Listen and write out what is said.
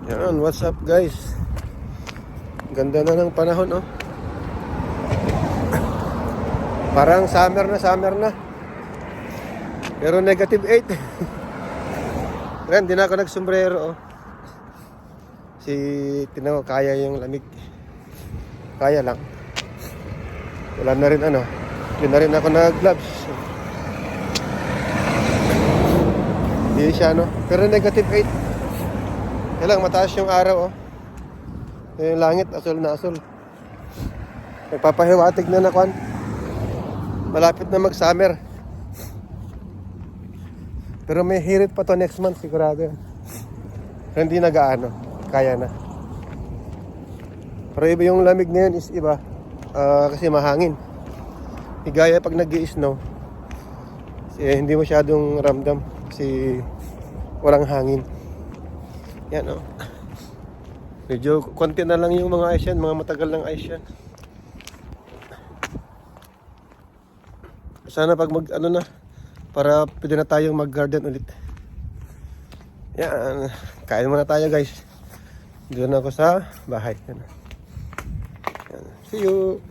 Yan, what's up guys? Ganda na ng panahon, oh. Parang summer na. Pero negative 8. Ren, di na ako nagsombrero, oh. Tinaw, kaya yung lamig. Kaya lang. Wala na rin ano. Hindi na rin ako nag-gloves. Hindi siya, no? Pero negative 8. Kaya lang, mataas yung araw, oh. Yung langit, asul na asul. Nagpapahiwatig na nakuan. Malapit na mag-summer. Pero may hirit pa to next month, sigurado yan. Pero hindi nagaano. Kaya na. Pero iba yung lamig ngayon is iba. Kasi mahangin. Higaya pag nag-i-snow. Hindi masyadong ramdam. Kasi walang hangin. Yan, oh. Medyo konti na lang yung mga ice yan. Mga matagal ng ice yan. Sana pag ano na, para pwede na tayong mag-garden ulit. Yan. Kain muna tayo guys. Doon ako sa bahay. Yan. See you.